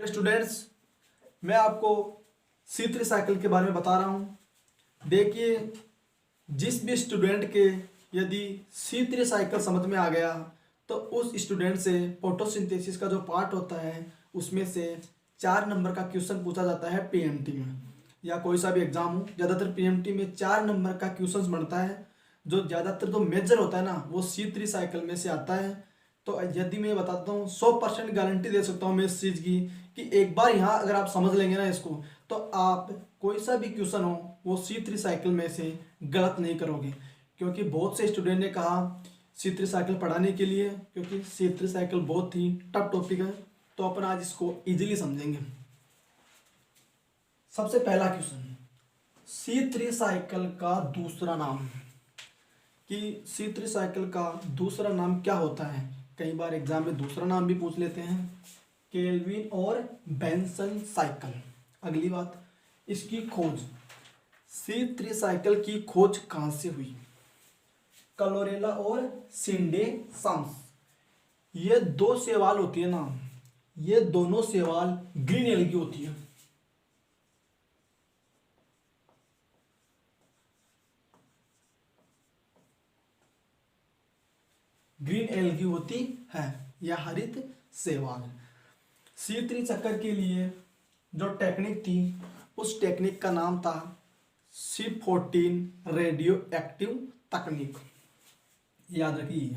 Students, मैं आपको C3 cycle के बारे में बता रहा हूँ। देखिए, जिस भी स्टूडेंट के यदि C3 साइकिल समझ में आ गया तो उस स्टूडेंट से फोटोसिंथेसिस का जो पार्ट होता है उसमें से 4 नंबर का क्वेश्चन पूछा जाता है पीएमटी में, या कोई सा भी एग्जाम हो। ज़्यादातर पीएमटी में 4 नंबर का क्वेश्चन बनता है। जो ज़्यादातर जो मेजर होता है ना वो C3 साइकिल में से आता है। तो यदि मैं बताता हूँ 100% गारंटी दे सकता हूँ मैं इस चीज़ की कि एक बार यहाँ अगर आप समझ लेंगे ना इसको, तो आप कोई सा भी क्वेश्चन हो वो C3 साइकिल में से गलत नहीं करोगे। क्योंकि बहुत से स्टूडेंट ने कहा C3 साइकिल पढ़ाने के लिए, क्योंकि C3 साइकिल बहुत ही टफ टॉपिक है, तो अपन आज इसको इजीली समझेंगे। सबसे पहला क्वेश्चन, C3 साइकिल का दूसरा नाम, कि C3 साइकिल का दूसरा नाम क्या होता है। कई बार एग्जाम में दूसरा नाम भी पूछ लेते हैं, केल्विन और बेंसन साइकिल। अगली बात, इसकी खोज, C3 साइकिल की खोज कहाँ से हुई। क्लोरेला और सिंडे साम्स। ये दो शैवाल होती है ना, ये दोनों शैवाल ग्रीन एल्गी होती है। ग्रीन एल्गी होती है या हरित शैवाल। C3 चक्कर के लिए जो टेक्निक थी उस टेक्निक का नाम था C14 रेडियो एक्टिव तकनीक। याद रखिए,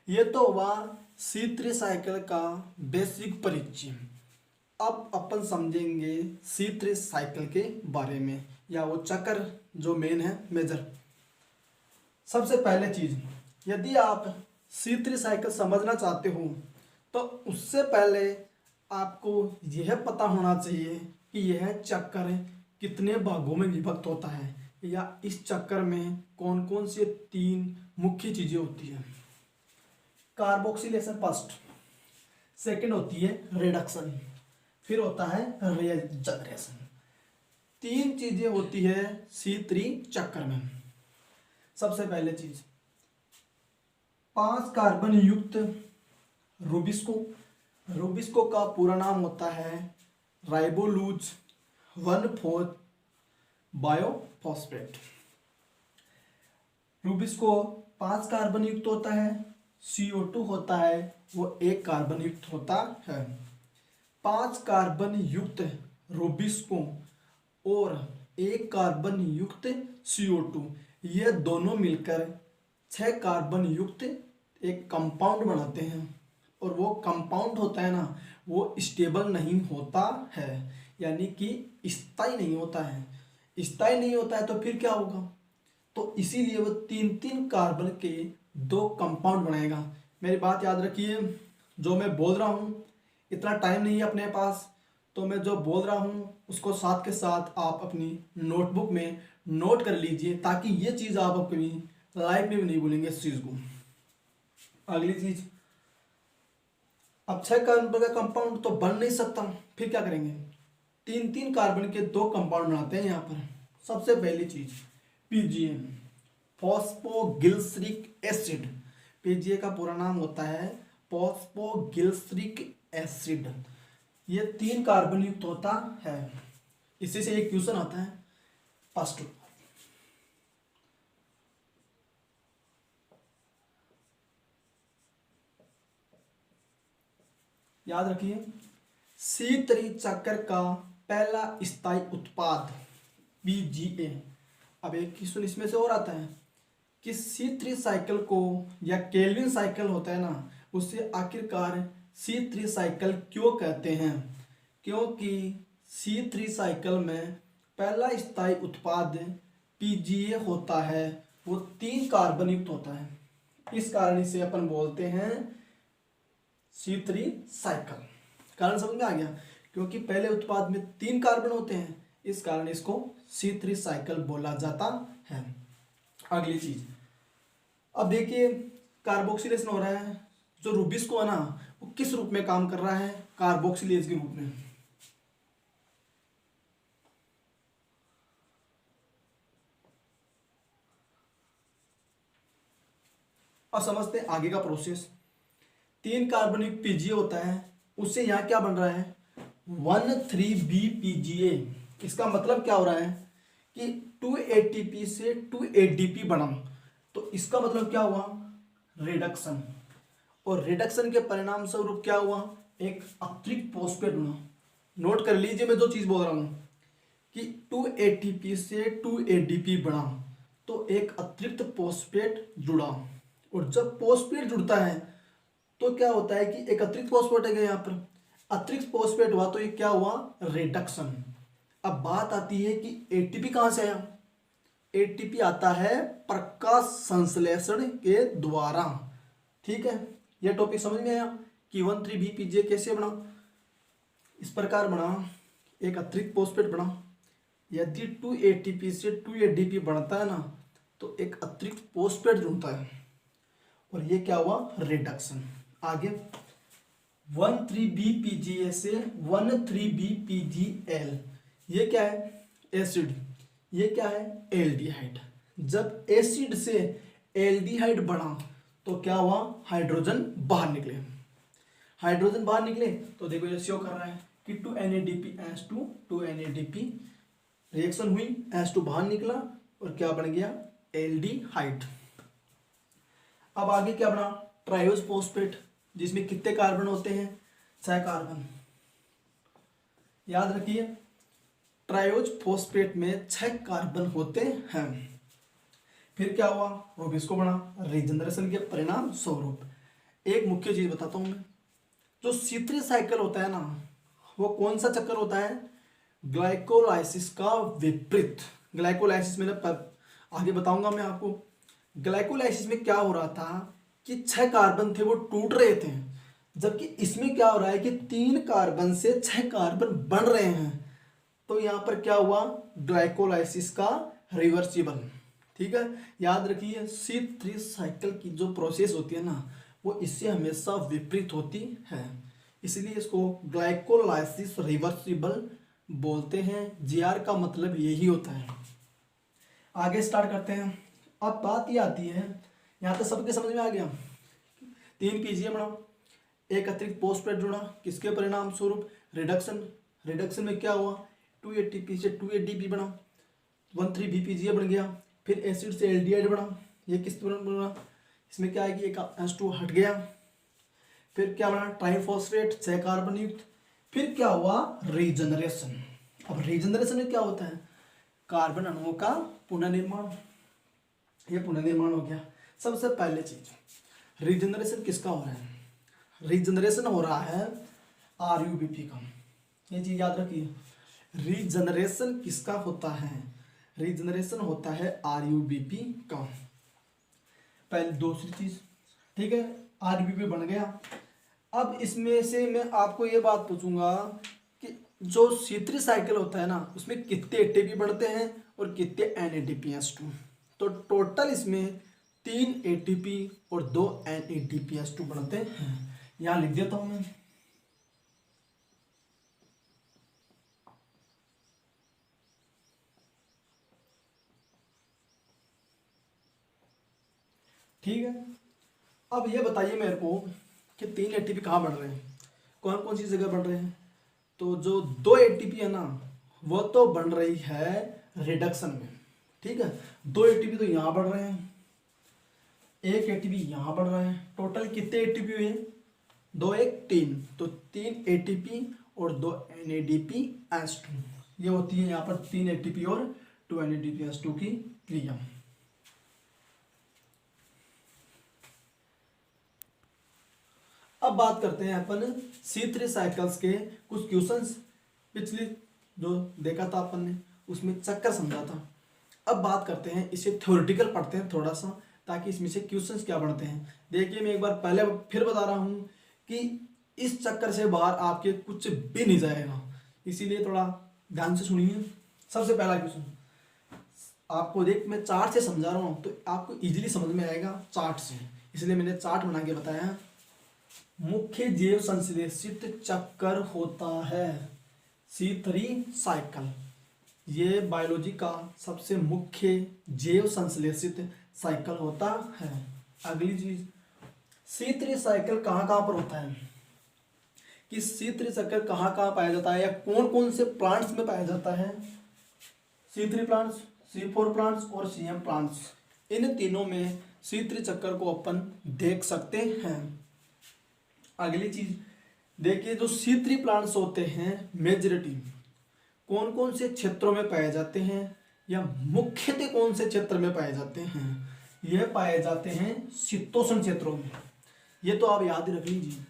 ये तो हुआ C3 साइकिल का बेसिक परिचय। अब अपन समझेंगे C3 साइकिल के बारे में, या वो चक्कर जो मेन है मेजर। सबसे पहले चीज, यदि आप C3 साइकिल समझना चाहते हो तो उससे पहले आपको यह पता होना चाहिए कि यह चक्कर कितने भागों में विभक्त होता है, या इस चक्कर में कौन कौन सी 3 मुख्य चीजें होती हैं। कार्बोक्सिलेशन फर्स्ट, सेकंड होती है रिडक्शन, फिर होता है रीजनरेशन। 3 चीजें होती है C3 चक्कर में। सबसे पहले चीज, 5 कार्बन युक्त रूबिस्को। रूबिस्को का पूरा नाम होता है राइबोलूज 1,4 बायोफॉस्फेट। रूबिस्को 5 कार्बन युक्त होता है, CO2 होता है वो 1 कार्बन युक्त होता है। 5 कार्बन युक्त रूबिस्को और 1 कार्बन युक्त CO2, ये दोनों मिलकर 6 कार्बन युक्त एक कंपाउंड बनाते हैं। और वो कंपाउंड होता है ना वो स्टेबल नहीं होता है, यानी कि स्थायी नहीं होता है। स्थायी नहीं होता है तो फिर क्या होगा, तो इसीलिए वो 3-3 कार्बन के 2 कंपाउंड बनाएगा। मेरी बात याद रखिए, जो मैं बोल रहा हूँ, इतना टाइम नहीं है अपने पास, तो मैं जो बोल रहा हूँ उसको साथ के साथ आप अपनी नोटबुक में नोट कर लीजिए, ताकि ये चीज़ आप अपनी लाइफ में भी नहीं भूलेंगे इस चीज़ को। अगली चीज, अब 6 कार्बन का कंपाउंड तो बन नहीं सकता, फिर क्या करेंगे, 3-3 कार्बन के 2 कंपाउंड बनाते हैं यहाँ पर। सबसे पहली चीज PGA, फॉस्फोग्लिसरिक एसिड। PGA का पूरा नाम होता है फॉस्फोग्लिसरिक एसिड। ये 3 कार्बन युक्त होता है। इसी से एक क्वेश्चन आता है फर्स्ट। याद रखिए, C3 चक्कर का पहला स्थायी उत्पाद PGA। अब एक क्वेश्चन इसमें से और आता है कि C3 साइकिल को, या केल्विन साइकिल होता है ना, उसे आखिरकार C3 साइकिल क्यों कहते हैं। क्योंकि C3 साइकिल में पहला स्थायी उत्पाद PGA होता है, वो 3 कार्बन युक्त होता है। इस कारण इसे अपन बोलते हैं C3 साइकिल। कारण समझ में आ गया, क्योंकि पहले उत्पाद में 3 कार्बन होते हैं, इस कारण इसको C3 साइकिल बोला जाता है। अगली चीज, अब देखिए कार्बोक्सिलेशन हो रहा है, जो रूबिस्को है ना वो किस रूप में काम कर रहा है, कार्बोक्सिलेज के रूप में। अब समझते हैं आगे का प्रोसेस। 3 कार्बन युक्त PGA होता है, उससे यहाँ क्या बन रहा है, 13BPGA। इसका मतलब क्या हो रहा है कि 2 ATP से 2 ADP बना, तो इसका मतलब क्या हुआ, रिडक्शन। और रिडक्शन के परिणाम स्वरूप क्या हुआ, एक अतिरिक्त फॉस्फेट बना। नोट कर लीजिए मैं जो चीज बोल रहा हूं कि 2 ATP से 2 ADP बना तो एक अतिरिक्त फॉस्फेट जुड़ा। और जब फॉस्फेट जुड़ता है तो क्या होता है कि एक अतिरिक्त फॉस्फेट है यहाँ पर, अतिरिक्त फॉस्फेट हुआ तो ये क्या हुआ, रिडक्शन। अब बात आती है कि एटीपी कहां से आया। एटीपी आता है प्रकाश संश्लेषण के द्वारा। ठीक है, यह टॉपिक समझ में आया कि 13BPGA कैसे बना। इस प्रकार बना, एक अतिरिक्त फॉस्फेट बना। यदि 2 ATP से 2 ADP बनता है ना तो एक अतिरिक्त फॉस्फेट जुड़ता है और ये क्या हुआ, रिडक्शन। आगे 13BPGA से 13BPGL, ये क्या है, एसिड। ये क्या है, एल्डिहाइड। जब एसिड से एल्डिहाइड बना तो क्या हुआ, हाइड्रोजन बाहर निकले। हाइड्रोजन बाहर निकले तो देखो ये शो कर रहा है कि 2 NADPH2 2 NADP रिएक्शन हुई, H2 बाहर निकला और क्या बन गया, एल्डिहाइड। अब आगे क्या बना, ट्रायोज फोस्फेट, जिसमें कितने कार्बन होते हैं, 6 कार्बन। याद रखिए ट्रायोज फोस्फेट में 6 कार्बन होते हैं। फिर क्या हुआ, रोबिस्को बना, रीजनरेशन के परिणाम स्वरूप। एक मुख्य चीज बताता हूं मैं, जो C3 साइकिल होता है ना, वो कौन सा चक्कर होता है, ग्लाइकोलाइसिस का विपरीत। ग्लाइकोलाइसिस मैंने आगे बताऊंगा मैं आपको। ग्लाइकोलाइसिस में क्या हो रहा था कि 6 कार्बन थे वो टूट रहे थे, जबकि इसमें क्या हो रहा है कि 3 कार्बन से 6 कार्बन बन रहे हैं। तो यहां पर क्या हुआ, ग्लाइकोलाइसिस का रिवर्सिबल। ठीक है, याद रखिए C3 साइकिल की जो प्रोसेस होती है ना वो इससे हमेशा विपरीत होती है, इसलिए इसको ग्लाइकोलाइसिस रिवर्सिबल बोलते हैं। जीआर का मतलब यही होता है। आगे स्टार्ट करते हैं। अब बात ये आती है, यहाँ तक सबके समझ में आ गया, 3 PGA बना, एक अतिरिक्त फोस्फेट जुड़ा, किसके परिणाम स्वरूप, रिडक्शन। रिडक्शन में क्या हुआ, 2 ATP से 2 ADP बना, 13BPGA बन गया। फिर एसिड से एल्डिहाइड बना, ये किस तरह बना, इसमें क्या है कि एक H2 हट गया। फिर क्या बना, ट्राइफॉस्फेट 6 कार्बन युक्त। फिर क्या हुआ, रीजनरेशन। अब रीजनरेशन में क्या होता है, कार्बन अणुओं का पुनर्निर्माण। ये पुनर्निर्माण हो गया। सबसे पहले चीज, रीजनरेशन किसका हो रहा है, रीजनरेशन हो रहा है RUBP का। ये चीज याद रखिए, रीजनरेशन किसका होता है, रीजनरेशन होता है RUBP का। पहले दूसरी चीज, ठीक है, RUBP बन गया। अब इसमें से मैं आपको ये बात पूछूंगा कि जो C3 साइकिल होता है ना उसमें कितने ATP बढ़ते हैं और कितने NADPH2। तो टोटल इसमें 3 ATP और 2 NADPH2 बढ़ते हैं। यहां लिख देता हूं मैं। ठीक है, अब ये बताइए मेरे को कि 3 ATP कहाँ बढ़ रहे हैं, कौन कौन सी जगह बढ़ रहे हैं। तो जो 2 ATP है ना वो तो बन रही है रिडक्शन में। ठीक है, 2 ATP तो यहाँ बढ़ रहे हैं, 1 ATP यहाँ बढ़ रहा है। टोटल कितने ATP हुए, 2 1 3, तो 3 ATP और 2 NADPH2। ये होती है यहाँ पर 3 ATP और 2 NADPH2 की क्रिया। अब बात करते हैं अपन C3 साइकिल्स के कुछ क्वेश्चंस। पिछली जो देखा था अपन ने उसमें चक्कर समझा था। अब बात करते हैं, इसे थ्योरेटिकल पढ़ते हैं थोड़ा सा, ताकि इसमें से क्वेश्चंस क्या बनते हैं। देखिए मैं एक बार पहले फिर बता रहा हूँ कि इस चक्कर से बाहर आपके कुछ भी नहीं जाएगा, इसीलिए थोड़ा ध्यान से सुनिए। सबसे पहला क्वेश्चन आपको, देख मैं चार्ट से समझा रहा हूँ तो आपको इजीली समझ में आएगा चार्ट से, इसलिए मैंने चार्ट बना के बताया। मुख्य जैव संश्लेषित चक्कर होता है C3 साइकिल। ये बायोलॉजी का सबसे मुख्य जैव संश्लेषित साइकिल होता है। अगली चीज, C3 साइकिल कहाँ कहाँ पर होता है, कि C3 शक्कर कहाँ कहाँ पाया जाता है या कौन कौन से प्लांट्स में पाया जाता है। C3 प्लांट्स, C4 प्लांट्स और CM प्लांट्स, इन तीनों में C3 शक्कर को अपन देख सकते हैं। अगली चीज देखिए, जो C3 प्लांट्स होते हैं मेजॉरिटी कौन कौन से क्षेत्रों में पाए जाते हैं या मुख्यतः कौन से क्षेत्र में पाए जाते हैं। यह पाए जाते हैं शीतोष्ण क्षेत्रों में। ये तो आप याद रख लीजिए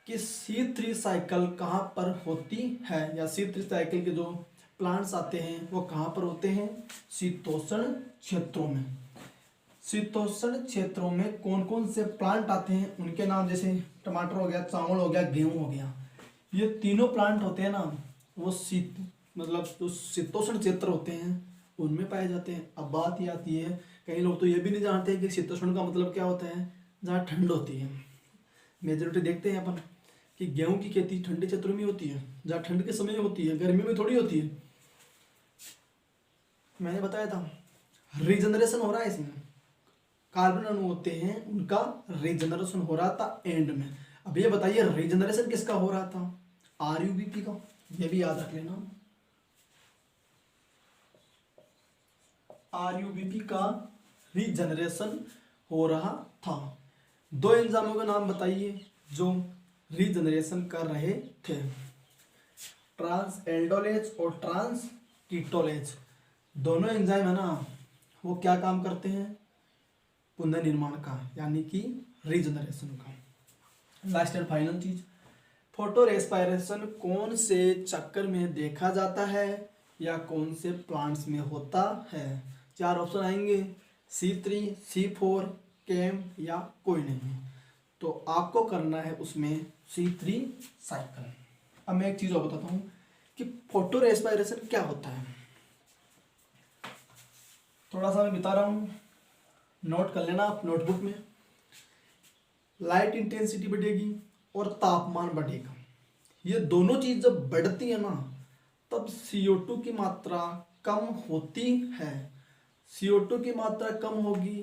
कि C3 साइकिल कहाँ पर होती है या C3 साइकिल के जो प्लांट्स आते हैं वो कहाँ पर होते हैं, शीतोष्ण क्षेत्रों में। शीतोष्ण क्षेत्रों में कौन कौन से प्लांट आते हैं उनके नाम, जैसे टमाटर हो गया, चावल हो गया, गेहूं हो गया, ये तीनों प्लांट होते हैं ना, वो मतलब जो शीतोष्ण क्षेत्र होते हैं उनमें पाए जाते हैं। अब बात ये आती है, कई लोग तो ये भी नहीं जानते कि शीतोष्ण का मतलब क्या होता है, जहाँ ठंड होती है। मेजोरिटी देखते हैं अपन कि गेहूं की खेती ठंडे क्षेत्रों में होती है, जहाँ ठंड के समय होती है, गर्मी में थोड़ी होती है। मैंने बताया था रीजनरेशन हो रहा है इसमें, कार्बन अणु होते हैं उनका रीजनरेशन हो रहा था एंड में। अब ये बताइए रीजनरेशन किसका हो रहा था, RUBP का, ये भी याद रख लेना। RUBP का रीजनरेशन हो रहा था। दो एंजाइमों का नाम बताइए जो रीजनरेशन कर रहे थे, ट्रांस एल्डोलेज और ट्रांस कीटोलेज। दोनों एंजाइम है ना, वो क्या काम करते हैं, पुनर्निर्माण का, यानी कि रीजनरेशन का। लास्ट एंड फाइनल चीज, फोटो रेस्पायरेशन कौन से चक्कर में देखा जाता है या कौन से प्लांट्स में होता है। चार ऑप्शन आएंगे, C3, C4, केम या कोई नहीं। तो आपको करना है उसमें C3 साइकिल। अब मैं एक चीज और बताता हूँ कि फोटो रेस्पायरेशन क्या होता है। थोड़ा सा मैं बता रहा हूँ, नोट कर लेना आप नोटबुक में। लाइट इंटेंसिटी बढ़ेगी और तापमान बढ़ेगा, ये दोनों चीज जब बढ़ती है ना तब CO2 की मात्रा कम होती है। CO2 की मात्रा कम होगी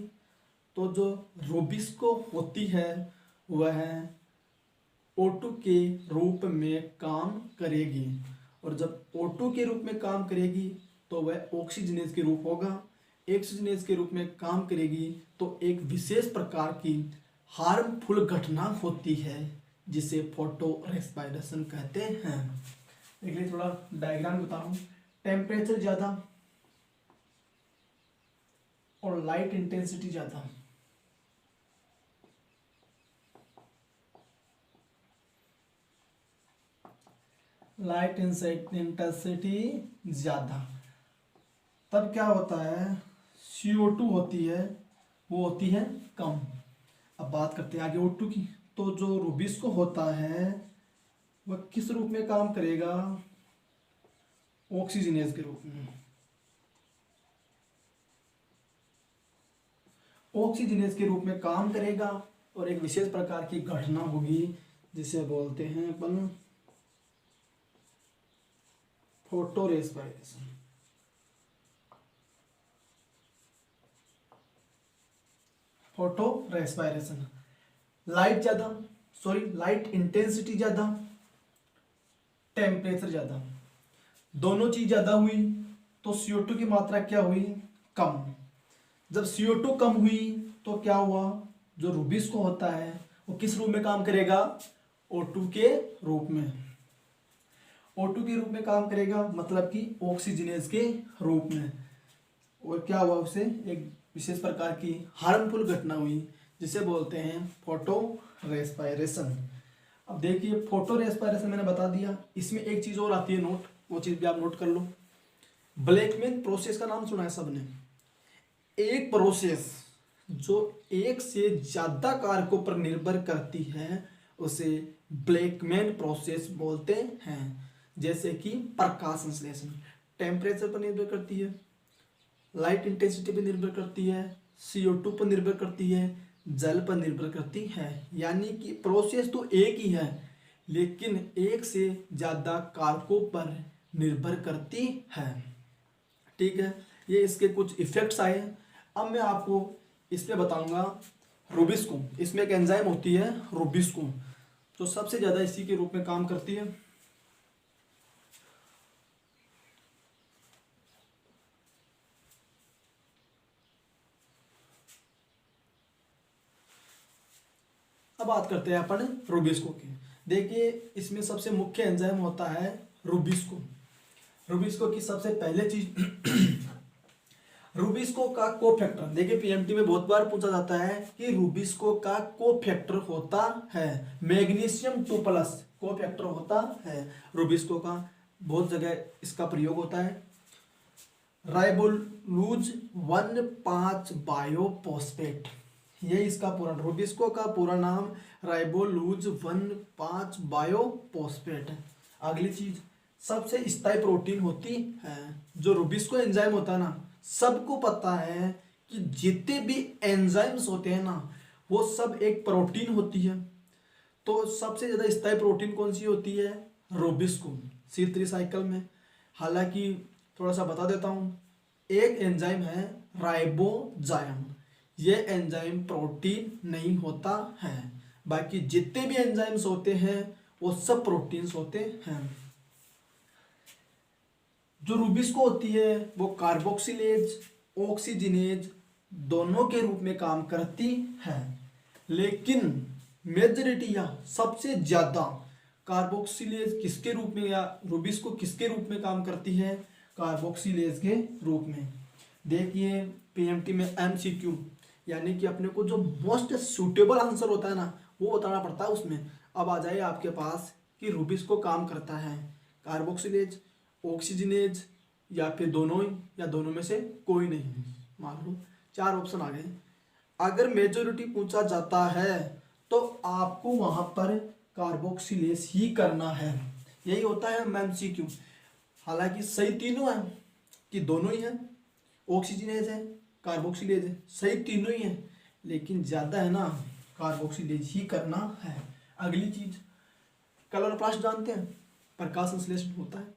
तो जो रूबिस्को होती है वह O2 के रूप में काम करेगी, और जब O2 के रूप में काम करेगी तो वह ऑक्सीजनेज के रूप होगा। ऑक्सीजनेज के रूप में काम करेगी तो एक विशेष प्रकार की हार्मफुल घटना होती है जिसे फोटो रेस्पायरेशन कहते हैं। एक लिए थोड़ा डायग्राम बता रहा हूँ। टेम्परेचर ज़्यादा और लाइट इंटेंसिटी ज़्यादा, लाइट इंटेंसिटी ज़्यादा, तब क्या होता है, CO2 होती है वो होती है कम। अब बात करते हैं आगे O2 की। तो जो रूबिस्को होता है वह किस रूप में काम करेगा, ऑक्सीजनेज के रूप में। ऑक्सीजनेज के रूप में काम करेगा और एक विशेष प्रकार की घटना होगी जिसे बोलते हैं अपन photorespiration. Photorespiration, light ज़्यादा, लाइट इंटेंसिटी ज़्यादा, टेम्परेचर ज़्यादा, दोनों चीज़ ज़्यादा हुई तो CO2 की मात्रा क्या हुई, कम। जब CO2 कम हुई तो क्या हुआ, जो रूबिस्को होता है वो किस रूप में काम करेगा, O2 के रूप में। O2 के रूप में काम करेगा मतलब कि ऑक्सीजनेज के रूप में। और क्या हुआ, उसे एक विशेष प्रकार की हार्मफुल घटना हुई जिसे बोलते हैं फोटो रेस्पायरेशन। अब देखिए फोटो रेस्पायरेशन मैंने बता दिया, इसमें एक चीज़ और आती है नोट, वो चीज़ भी आप नोट कर लो। ब्लैकमैन प्रोसेस का नाम सुना है सबने। एक प्रोसेस जो एक से ज़्यादा कारकों पर निर्भर करती है उसे ब्लैकमैन प्रोसेस बोलते हैं। जैसे कि प्रकाश संश्लेषण टेम्परेचर पर निर्भर करती है, लाइट इंटेंसिटी पर निर्भर करती है, CO2 पर निर्भर करती है, जल पर निर्भर करती है। यानी कि प्रोसेस तो एक ही है लेकिन एक से ज़्यादा कारकों पर निर्भर करती है। ठीक है, ये इसके कुछ इफेक्ट्स आए। अब मैं आपको इस पे बताऊंगा रूबिस्को। इसमें एक एंजाइम होती है रूबिस्को जो सबसे ज़्यादा इसी के रूप में काम करती है। अब बात करते हैं अपन रूबिस्को की। देखिए इसमें सबसे मुख्य एंजाइम होता है रूबिस्को। रूबिस्को की सबसे पहले चीज रूबिस्को का कोफैक्टर। देखिए पीएमटी में बहुत बार पूछा जाता है कि रूबिस्को का कोफैक्टर होता है मैग्नीशियम 2+ कोफैक्टर होता है रूबिस्को का, बहुत जगह इसका प्रयोग होता है। राइबोलूज 1,5 बायोफॉस्फेट, ये इसका पूरा रूबिस्को का पूरा नाम राइबोलूज 1,5 बायोफॉस्फेट है। अगली चीज सबसे स्थायी प्रोटीन होती है। जो रूबिस्को एंजाइम होता है ना, सबको पता है कि जितने भी एंजाइम्स होते हैं ना वो सब एक प्रोटीन होती है। तो सबसे ज्यादा स्थायी प्रोटीन कौन सी होती है? रूबिस्को C3 साइकिल में। हालांकि थोड़ा सा बता देता हूं, एक एंजाइम है राइबोजाइम, ये एंजाइम प्रोटीन नहीं होता है। बाकी जितने भी एंजाइम्स होते हैं वो सब प्रोटीन्स होते हैं। जो रूबिस्को होती है वो कार्बोक्सिलेज ऑक्सीजनेज दोनों के रूप में काम करती है, लेकिन मेजॉरिटी या सबसे ज्यादा कार्बोक्सिलेज किसके रूप में या रूबिस्को किसके रूप में काम करती है? कार्बोक्सिलेज के रूप में। देखिए पीएमटी में MCQ यानी कि अपने को जो मोस्ट सूटेबल आंसर होता है ना वो बताना पड़ता है उसमें। अब आ जाए आपके पास कि रूबिस्को काम करता है कार्बोक्सिलेज ऑक्सीजनेज या फिर दोनों ही, या दोनों में से कोई नहीं। मान लो 4 ऑप्शन आ गए। अगर मेजोरिटी पूछा जाता है तो आपको वहां पर कार्बोक्सिलेज ही करना है, यही होता है MCQ। हालांकि सही तीनों है कि दोनों ही है, ऑक्सीजनेज है कार्बोक्सिलेज है, सही तीनों ही है, लेकिन ज्यादा है ना कार्बोक्सिलेज ही करना है। अगली चीज क्लोरोप्लास्ट जानते हैं, प्रकाश संश्लेषण होता है,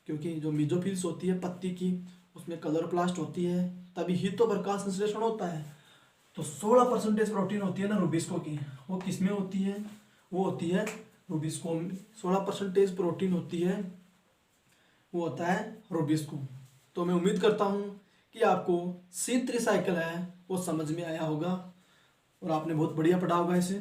क्योंकि जो मेसोफिल्स होती है पत्ती की उसमें क्लोरोप्लास्ट होती है, तभी ही तो प्रकाश संश्लेषण होता है। तो 16% प्रोटीन होती है ना रूबिस्को की, वो किस में होती है? वो होती है रूबिस्को में। 16% प्रोटीन होती है, वो होता है रूबिस्को। तो मैं उम्मीद करता हूँ कि आपको C3 साइकिल है वो समझ में आया होगा और आपने बहुत बढ़िया पढ़ा होगा इसे।